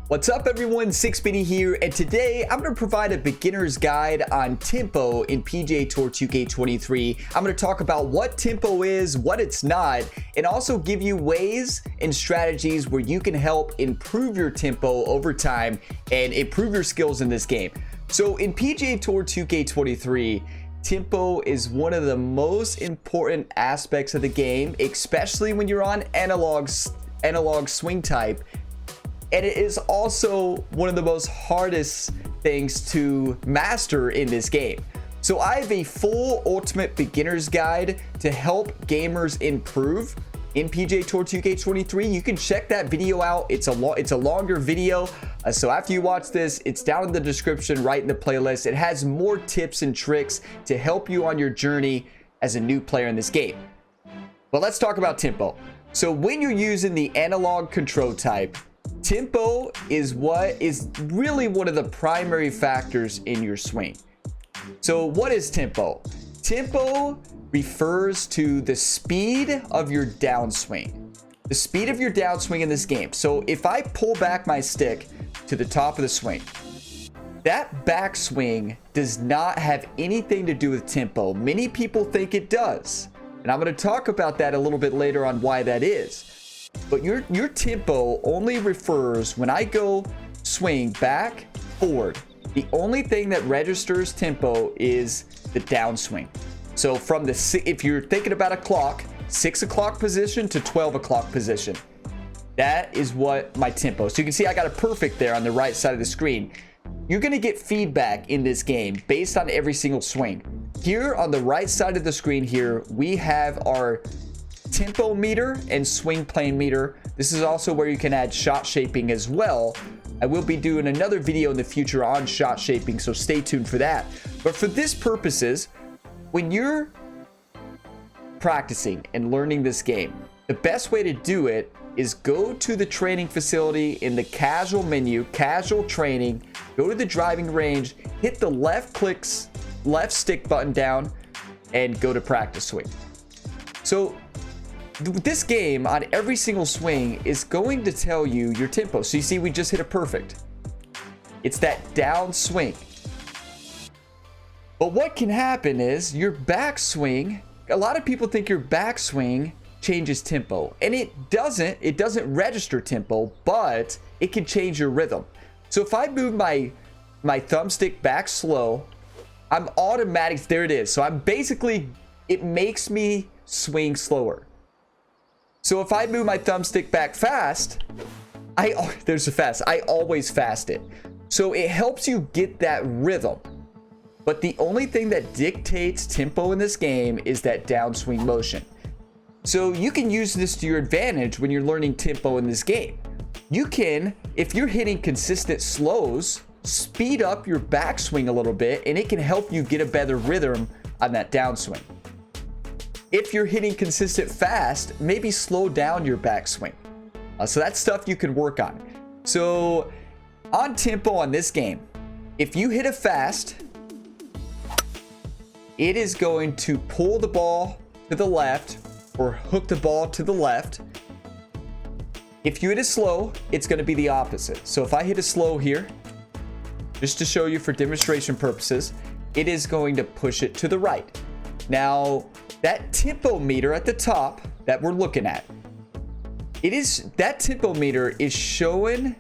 What's up everyone, Sixpenny here, and today I'm going to provide a beginner's guide on tempo in PGA Tour 2K23. I'm going to talk about what tempo is, what it's not, and also give you ways and strategies where you can help improve your tempo over time and improve your skills in this game. So in PGA Tour 2K23, tempo is one of the most important aspects of the game, especially when you're on analog swing type. And it is also one of the most hardest things to master in this game. So I have a full ultimate beginner's guide to help gamers improve in PGA Tour 2K23. You can check that video out. It's a longer video. So after you watch this, it's down in the description, right in the playlist. It has more tips and tricks to help you on your journey as a new player in this game. But let's talk about tempo. So when you're using the analog control type, tempo is what is really one of the primary factors in your swing. So what is tempo? Tempo refers to the speed of your downswing. The speed of your downswing in this game. So if I pull back my stick to the top of the swing, that backswing does not have anything to do with tempo. Many people think it does. And I'm going to talk about that a little bit later on why that is. But your tempo only refers when I go swing back, forward. The only thing that registers tempo is the downswing. So from the, if you're thinking about a clock, 6 o'clock position to 12 o'clock position, that is what my tempo. So you can see I got a perfect there on the right side of the screen. You're going to get feedback in this game based on every single swing. Here on the right side of the screen here, we have our tempo meter and swing plane meter. This is also where you can add shot shaping as well. I will be doing another video in the future on shot shaping, so stay tuned for that. But for this purposes, when you're practicing and learning this game, the best way to do it is go to the training facility in the casual menu, casual training, go to the driving range, hit the left stick button down, and go to practice swing. So this game on every single swing is going to tell you your tempo. So you see, we just hit a perfect. It's that down swing. But what can happen is your backswing, a lot of people think your backswing changes tempo, and it doesn't register tempo, but it can change your rhythm. So if I move my thumbstick back slow, I'm automatic, there it is. So I'm basically, it makes me swing slower. So if I move my thumbstick back fast, there's a fast. I always fast it. So it helps you get that rhythm. But the only thing that dictates tempo in this game is that downswing motion. So you can use this to your advantage when you're learning tempo in this game. You can, if you're hitting consistent slows, speed up your backswing a little bit, and it can help you get a better rhythm on that downswing. If you're hitting consistent fast, maybe slow down your backswing. So that's stuff you can work on. So on tempo on this game, if you hit a fast, it is going to pull the ball to the left or hook the ball to the left. If you hit a slow, it's going to be the opposite. So if I hit a slow here, just to show you for demonstration purposes, it is going to push it to the right. Now, that tempo meter at the top that we're looking at, that tempo meter is showing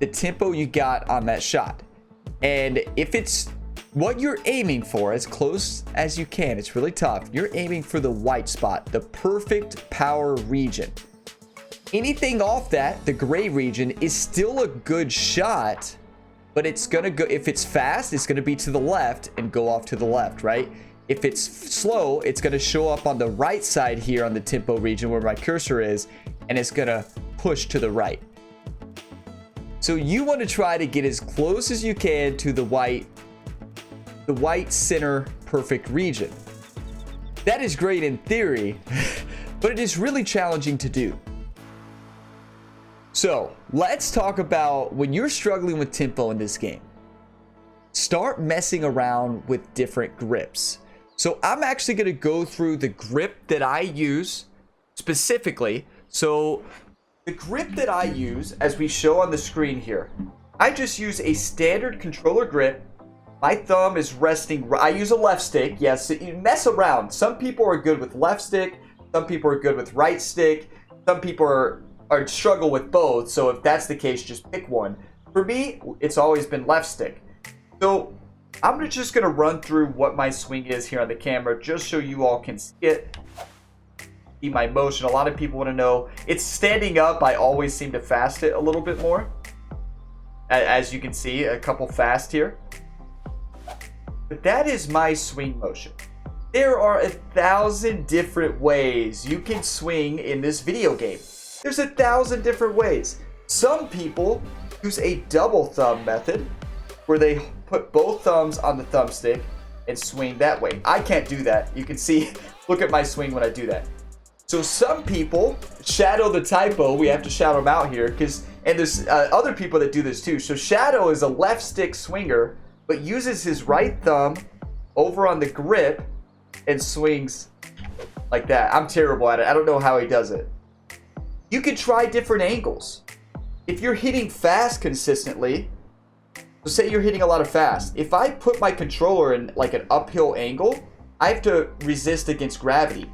the tempo you got on that shot. And if it's what you're aiming for, as close as you can, it's really tough. You're aiming for the white spot, the perfect power region. Anything off that, the gray region, is still a good shot, but it's gonna go, if it's fast, it's gonna be to the left and go off to the left, right? If it's slow, it's going to show up on the right side here on the tempo region where my cursor is, and it's going to push to the right. So you want to try to get as close as you can to the white center perfect region. That is great in theory, but it is really challenging to do. So let's talk about when you're struggling with tempo in this game. Start messing around with different grips. So I'm actually going to go through the grip that I use specifically. So the grip that I use, as we show on the screen here, I just use a standard controller grip. My thumb is resting. I use a left stick. Yes, you mess around. Some people are good with left stick. Some people are good with right stick. Some people are struggle with both. So if that's the case, just pick one. For me, it's always been left stick. So I'm just going to run through what my swing is here on the camera, just so you all can see it. See my motion. A lot of people want to know. It's standing up. I always seem to fast it a little bit more. As you can see, a couple fast here. But that is my swing motion. There are 1,000 different ways you can swing in this video game. There's 1,000 different ways. Some people use a double thumb method where they put both thumbs on the thumbstick and swing that way. I can't do that. You can see, look at my swing when I do that. So some people shadow the typo. We have to shout them out here and there's other people that do this too. So Shadow is a left stick swinger, but uses his right thumb over on the grip and swings like that. I'm terrible at it. I don't know how he does it. You can try different angles. If you're hitting fast consistently, so say you're hitting a lot of fast. If I put my controller in like an uphill angle, I have to resist against gravity.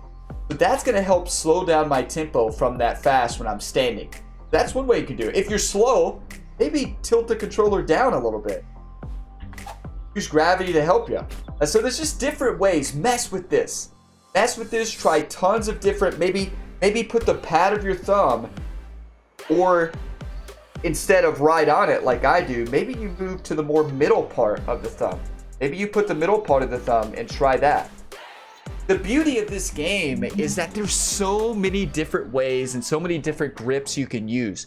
But that's going to help slow down my tempo from that fast when I'm standing. That's one way you can do it. If you're slow, maybe tilt the controller down a little bit. Use gravity to help you. So there's just different ways. Mess with this. Mess with this. Try tons of different. Maybe put the pad of your thumb, or instead of right on it like I do, maybe you move to the more middle part of the thumb. Maybe you put the middle part of the thumb and try that. The beauty of this game is that there's so many different ways and so many different grips you can use.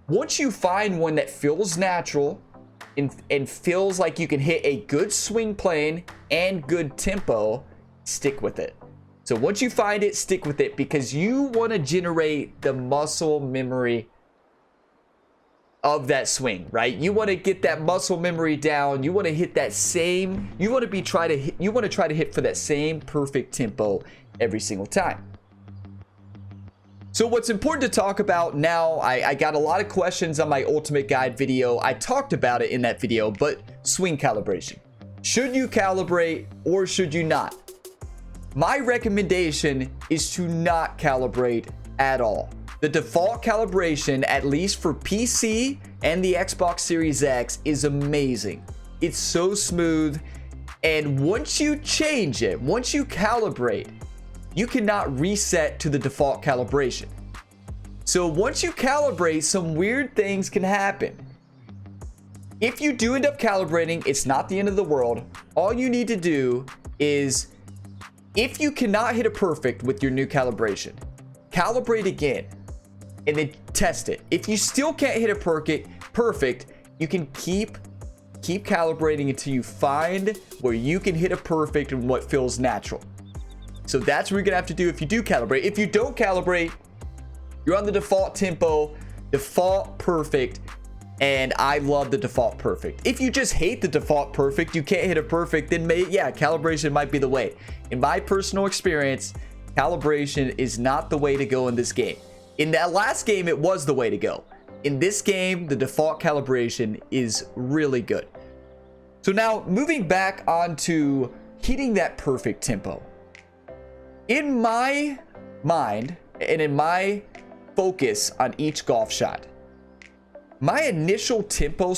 Once you find one that feels natural and feels like you can hit a good swing plane and good tempo, stick with it. So once you find it, stick with it, because you want to generate the muscle memory of that swing, right? You want to get that muscle memory down. You want to hit that same, you want to try to hit for that same perfect tempo every single time. So what's important to talk about now, I got a lot of questions on my ultimate guide video. I talked about it in that video, but swing calibration. Should you calibrate or should you not? My recommendation is to not calibrate at all. The default calibration, at least for PC and the Xbox Series X, is amazing. It's so smooth. And once you change it, once you calibrate, you cannot reset to the default calibration. So once you calibrate, some weird things can happen. If you do end up calibrating, it's not the end of the world. All you need to do is, if you cannot hit a perfect with your new calibration, calibrate again and then test it. If you still can't hit a perfect, you can keep calibrating until you find where you can hit a perfect and what feels natural. So that's what you're gonna have to do if you do calibrate. If you don't calibrate, you're on the default tempo, default perfect, and I love the default perfect. If you just hate the default perfect, you can't hit a perfect, then calibration might be the way. In my personal experience, calibration is not the way to go in this game. In that last game, it was the way to go. In this game, the default calibration is really good. So now, moving back onto hitting that perfect tempo. In my mind and in my focus on each golf shot, my initial tempo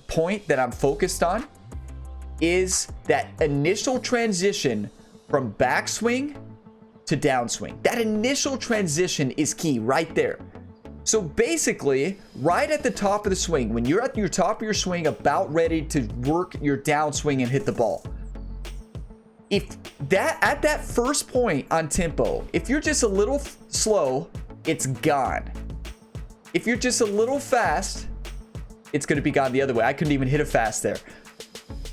point that I'm focused on is that initial transition from backswing to downswing. That initial transition is key right there. So basically, right at the top of the swing, when you're at your top of your swing, about ready to work your downswing and hit the ball, at that first point on tempo, if you're just a little slow, it's gone. If you're just a little fast, it's going to be gone the other way. I couldn't even hit it fast there.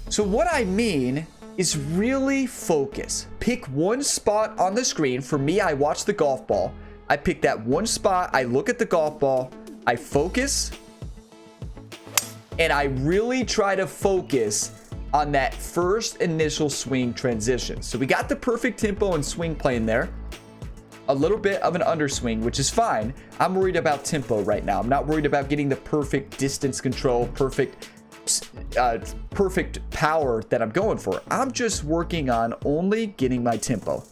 So what I mean is really focus. Pick one spot on the screen. For me, I watch the golf ball. I pick that one spot. I look at the golf ball. I focus. And I really try to focus on that first initial swing transition. So we got the perfect tempo and swing plane there. a little bit of an underswing, which is fine. I'm worried about tempo right now. I'm not worried about getting the perfect distance control, perfect power that I'm going for. I'm just working on only getting my tempo.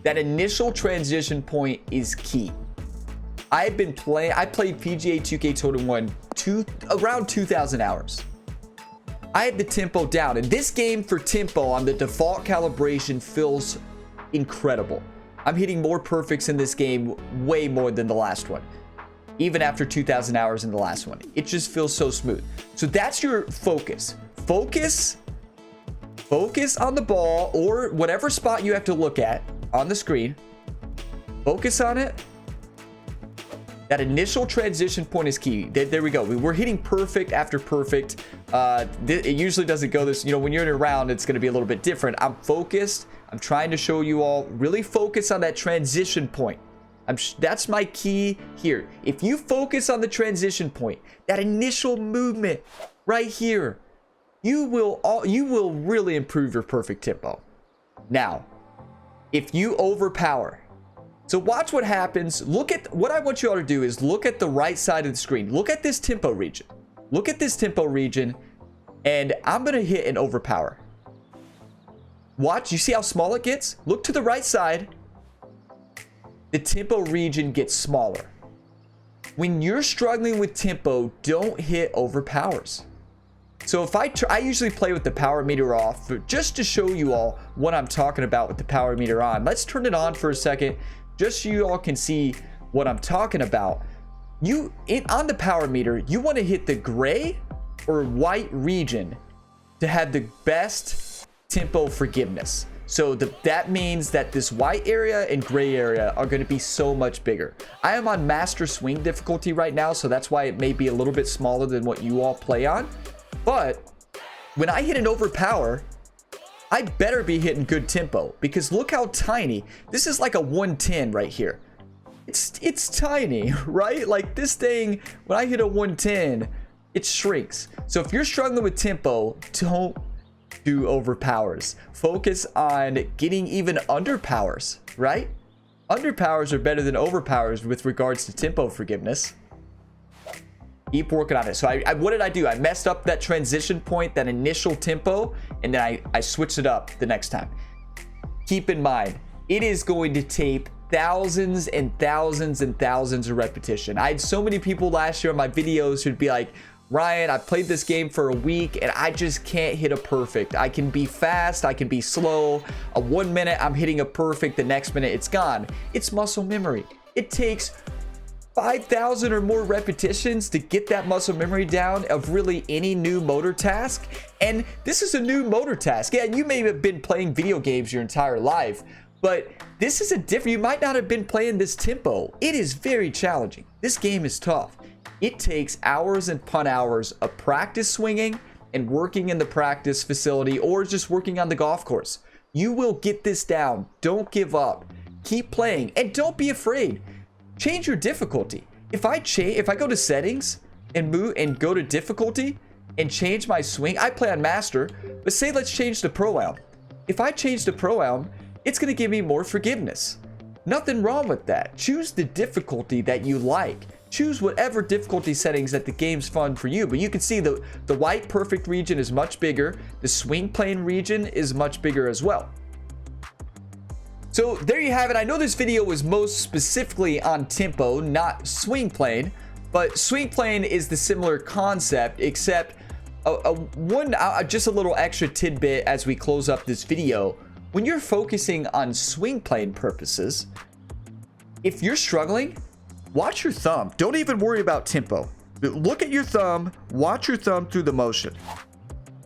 That initial transition point is key. I played PGA 2K21 around 2,000 hours. I had the tempo down, and this game for tempo on the default calibration feels incredible. I'm hitting more perfects in this game, way more than the last one. Even after 2,000 hours in the last one, it just feels so smooth. So that's your focus. Focus on the ball, or whatever spot you have to look at on the screen. Focus on it. That initial transition point is key. There we go. We're hitting perfect after perfect. It usually doesn't go this, when you're in a round, it's going to be a little bit different. I'm focused. I'm trying to show you all, really focus on that transition point. That's my key here. If you focus on the transition point, that initial movement right here, you will really improve your perfect tempo. Now, if you overpower, so watch what happens. Look at what I want you all to do is look at the right side of the screen. Look at this tempo region. Look at this tempo region, and I'm going to hit an overpower. Watch, you see how small it gets? Look to the right side. The tempo region gets smaller. When you're struggling with tempo, don't hit overpowers. So if I usually play with the power meter off, just to show you all what I'm talking about with the power meter on. Let's turn it on for a second, just so you all can see what I'm talking about. On the power meter, you want to hit the gray or white region to have the best tempo forgiveness. So that means that this white area and gray area are going to be so much bigger. I am on master swing difficulty right now, so that's why it may be a little bit smaller than what you all play on. But when I hit an overpower, I better be hitting good tempo, because look how tiny. This is like a 110 right here. It's tiny, right? Like this thing, when I hit a 110, it shrinks. So if you're struggling with tempo, don't do overpowers. Focus on getting even underpowers, right? Underpowers are better than overpowers with regards to tempo forgiveness. Keep working on it. So what did I do? I messed up that transition point, that initial tempo, and then I switched it up the next time. Keep in mind, it is going to take thousands and thousands and thousands of repetition. I had so many people last year on my videos who'd be like, Ryan, I played this game for a week and I just can't hit a perfect. I can be fast, I can be slow. 1 minute I'm hitting a perfect, the next minute it's gone. It's muscle memory. It takes 5,000 or more repetitions to get that muscle memory down of really any new motor task. And this is a new motor task. Yeah, you may have been playing video games your entire life, but this is you might not have been playing this tempo. It is very challenging. This game is tough. It takes hours and upon hours of practice swinging and working in the practice facility, or just working on the golf course. You will get this down. Don't give up. Keep playing, and don't be afraid. Change your difficulty. If I go to settings and go to difficulty and change my swing, I play on master, but say let's change to pro-am. If I change to pro-am, it's going to give me more forgiveness. Nothing wrong with that. Choose the difficulty that you like. Choose whatever difficulty settings that the game's fun for you. But you can see the white perfect region is much bigger. The swing plane region is much bigger as well. So there you have it. I know this video was most specifically on tempo, not swing plane, but swing plane is the similar concept, except just a little extra tidbit as we close up this video. When you're focusing on swing plane purposes, if you're struggling, watch your thumb. Don't even worry about tempo. Look at your thumb, watch your thumb through the motion,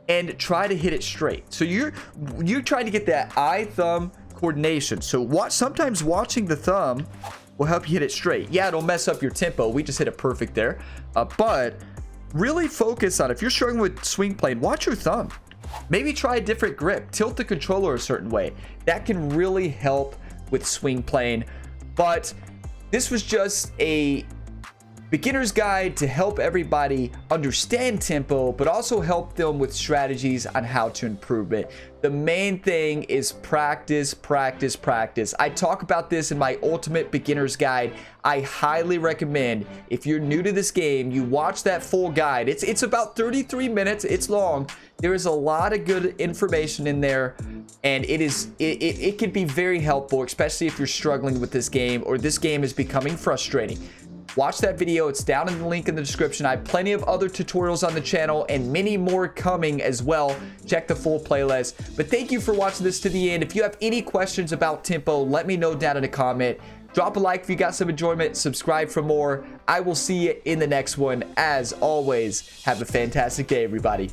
and try to hit it straight. So you're trying to get that eye-thumb coordination. So sometimes watching the thumb will help you hit it straight. Yeah, it'll mess up your tempo. We just hit it perfect there. But really focus on, if you're struggling with swing plane, watch your thumb. Maybe try a different grip. Tilt the controller a certain way. That can really help with swing plane. But this was just a beginner's guide to help everybody understand tempo, but also help them with strategies on how to improve it. The main thing is practice, practice, practice. I talk about this in my ultimate beginner's guide. I highly recommend, if you're new to this game, you watch that full guide. It's about 33 minutes. It's long. There is a lot of good information in there, and it can be very helpful, especially if you're struggling with this game or this game is becoming frustrating. Watch that video. It's down in the link in the description. I have plenty of other tutorials on the channel and many more coming as well. Check the full playlist. But thank you for watching this to the end. If you have any questions about tempo, let me know down in a comment. Drop a like if you got some enjoyment. Subscribe for more. I will see you in the next one. As always, have a fantastic day, everybody.